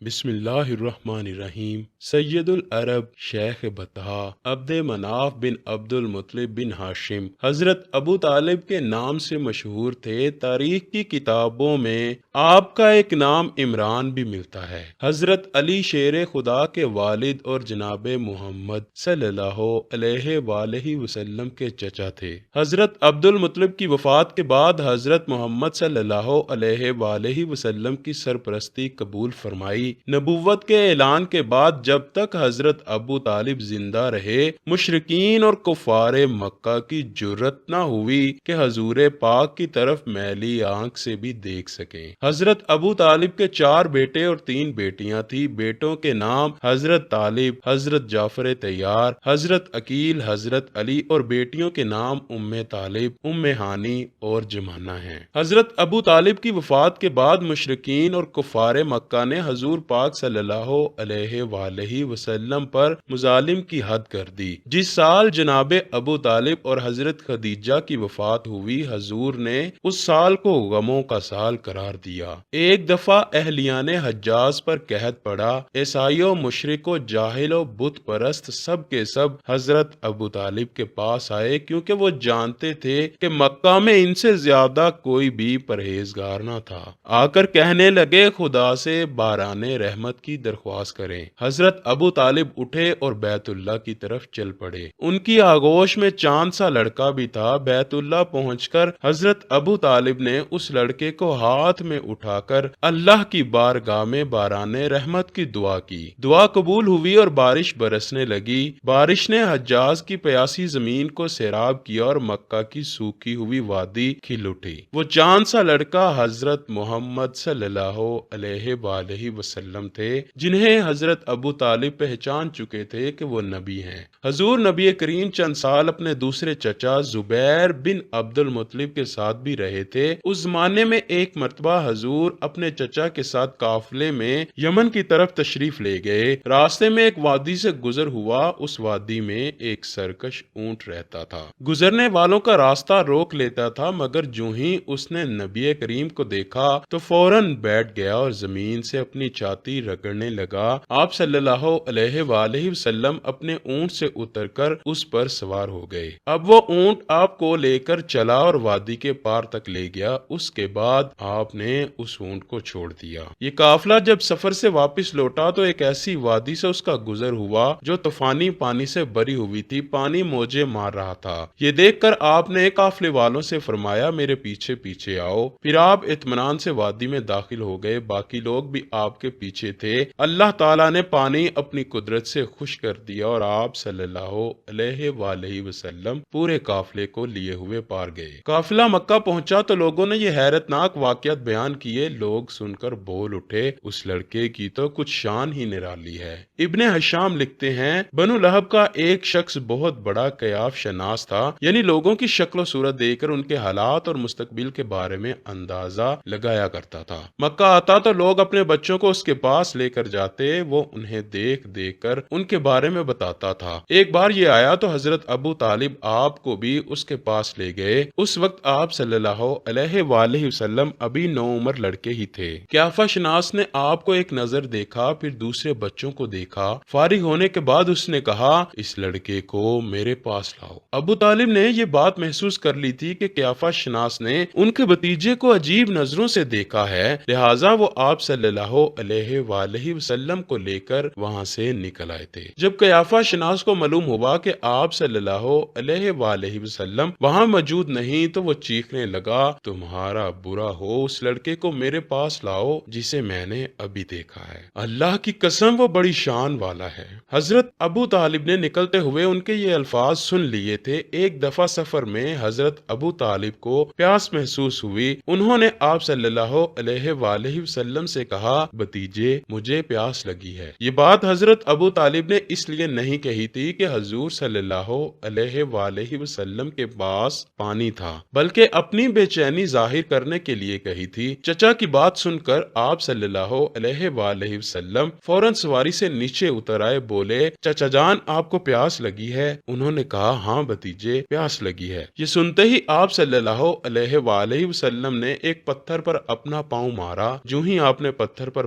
بسم اللہ الرحمن الرحیم۔ سید العرب شیخ بطحا عبد مناف بن عبد المطلب بن ہاشم حضرت ابو طالب کے نام سے مشہور تھے۔ تاریخ کی کتابوں میں آپ کا ایک نام عمران بھی ملتا ہے۔ حضرت علی شیر خدا کے والد اور جناب محمد صلی اللہ علیہ وآلہ وسلم کے چچا تھے۔ حضرت عبد المطلب کی وفات کے بعد حضرت محمد صلی اللہ علیہ وآلہ وسلم کی سرپرستی قبول فرمائی۔ نبوت کے اعلان کے بعد جب تک حضرت ابو طالب زندہ رہے، مشرکین اور کفار مکہ کی جرأت نہ ہوئی کہ حضور پاک کی طرف میلی آنکھ سے بھی دیکھ سکیں۔ حضرت ابو طالب کے 4 بیٹے اور 3 بیٹیاں تھیں۔ بیٹوں کے نام حضرت طالب، حضرت جعفر طیار، حضرت عقیل، حضرت علی اور بیٹیوں کے نام ام طالب، ام ہانی اور جمانہ ہیں۔ حضرت ابو طالب کی وفات کے بعد مشرکین اور کفار مکہ نے حضور پاک صلی اللہ علیہ وآلہ وسلم پر مظالم کی حد کر دی۔ جس سال جناب ابو طالب اور حضرت خدیجہ کی وفات ہوئی، حضور نے اس سال کو غموں کا سال قرار دیا۔ ایک دفعہ اہلیان حجاز پر قحط پڑا۔ عیسائیوں، مشرکوں، جاہلوں، بت پرست سب کے سب حضرت ابو طالب کے پاس آئے، کیونکہ وہ جانتے تھے کہ مکہ میں ان سے زیادہ کوئی بھی پرہیزگار نہ تھا۔ آ کر کہنے لگے خدا سے باران رحمت کی درخواست کریں۔ حضرت ابو طالب اٹھے اور بیت اللہ کی طرف چل پڑے۔ ان کی آغوش میں چاند سا لڑکا بھی تھا۔ بیت اللہ پہنچ کر حضرت ابو طالب نے اس لڑکے کو ہاتھ میں اٹھا کر اللہ کی بارگاہ میں باران رحمت کی دعا کی۔ دعا قبول ہوئی اور بارش برسنے لگی۔ بارش نے حجاز کی پیاسی زمین کو سیراب کیا اور مکہ کی سوکھی ہوئی وادی کھل اٹھی۔ وہ چاند سا لڑکا حضرت محمد صلی اللہ علیہ وآلہ وسلم تھے، جنہیں حضرت ابو طالب پہچان چکے تھے کہ وہ نبی ہیں۔ حضور نبی کریم چند سال اپنے دوسرے چچا زبیر بن عبد المطلب کے ساتھ بھی رہے تھے۔ اس زمانے میں ایک مرتبہ حضور اپنے چچا کے ساتھ قافلے میں یمن کی طرف تشریف لے گئے۔ راستے میں ایک وادی سے گزر ہوا۔ اس وادی میں ایک سرکش اونٹ رہتا تھا۔ گزرنے والوں کا راستہ روک لیتا تھا، مگر جو ہی اس نے نبی کریم کو دیکھا تو فوراً بیٹھ گیا اور زمین سے اپنی چھاتی رگڑنے لگا۔ آپ صلی اللہ علیہ وآلہ وسلم اپنے اونٹ سے اتر کر اس پر سوار ہو گئے۔ اب وہ اونٹ آپ کو لے کر چلا اور وادی کے پار تک لے گیا۔ اس کے بعد آپ نے اس اونٹ کو چھوڑ دیا۔ یہ قافلہ جب سفر سے واپس لوٹا تو ایک ایسی وادی سے اس کا گزر ہوا جو طوفانی پانی سے بھری ہوئی تھی۔ پانی موجیں مار رہا تھا۔ یہ دیکھ کر آپ نے قافلے والوں سے فرمایا، میرے پیچھے پیچھے آؤ۔ پھر آپ اطمینان سے وادی میں داخل ہو گئے۔ باقی لوگ بھی آپ کے پیچھے تھے۔ اللہ تعالیٰ نے پانی اپنی قدرت سے خشک کر دیا اور آپ صلی اللہ علیہ وآلہ وسلم پورے قافلے کو لیے ہوئے پار گئے۔ قافلہ مکہ پہنچا تو لوگوں نے یہ حیرت ناک واقعات بیان کیے۔ لوگ سن کر بول اٹھے، اس لڑکے کی تو کچھ شان ہی نرالی ہے۔ ابن ہشام لکھتے ہیں، بنو لہب کا ایک شخص بہت بڑا کیاف شناس تھا، یعنی لوگوں کی شکل و صورت دیکھ کر ان کے حالات اور مستقبل کے بارے میں اندازہ لگایا کرتا تھا۔ مکہ آتا تو لوگ اپنے بچوں کو اس کے پاس لے کر جاتے، وہ انہیں دیکھ دیکھ کر ان کے بارے میں بتاتا تھا۔ ایک بار یہ آیا تو حضرت ابو طالب آپ کو بھی اس کے پاس لے گئے۔ اس وقت آپ صلی اللہ علیہ وآلہ وسلم ابھی نوعمر لڑکے ہی تھے۔ کیافہ شناس نے آپ کو ایک نظر دیکھا، پھر دوسرے بچوں کو دیکھا۔ فارغ ہونے کے بعد اس نے کہا، اس لڑکے کو میرے پاس لاؤ۔ ابو طالب نے یہ بات محسوس کر لی تھی کہ کیافہ شناس نے ان کے بھتیجے کو عجیب نظروں سے دیکھا ہے، لہٰذا وہ آپ صلی اللہ علیہ وآلہ وسلم کو لے کر وہاں سے نکل آئے تھے۔ جب قیافہ شناس کو معلوم ہوا کہ آپ صلی اللہ علیہ وآلہ وسلم وہاں موجود نہیں تو وہ چیخنے لگا، تمہارا برا ہو، اس لڑکے کو میرے پاس لاؤ جسے میں نے ابھی دیکھا ہے۔ اللہ کی قسم وہ بڑی شان والا ہے۔ حضرت ابو طالب نے نکلتے ہوئے ان کے یہ الفاظ سن لیے تھے۔ ایک دفعہ سفر میں حضرت ابو طالب کو پیاس محسوس ہوئی۔ انہوں نے آپ صلی اللہ علیہ وآلہ وسلم سے کہا، بھتیجے مجھے پیاس لگی ہے۔ یہ بات حضرت ابو طالب نے اس لیے نہیں کہی تھی کہ حضور صلی اللہ علیہ وآلہ وسلم کے پاس پانی تھا، بلکہ اپنی بے چینی ظاہر کرنے کے لیے کہی تھی۔ چچا کی بات سن کر آپ صلی اللہ علیہ وآلہ وسلم فوراً سواری سے نیچے اتر آئے، بولے، چچا جان آپ کو پیاس لگی ہے؟ انہوں نے کہا، ہاں بھتیجے پیاس لگی ہے۔ یہ سنتے ہی آپ صلی اللہ علیہ وآلہ وسلم نے ایک پتھر پر اپنا پاؤں مارا۔ جو ہی آپ نے پتھر پر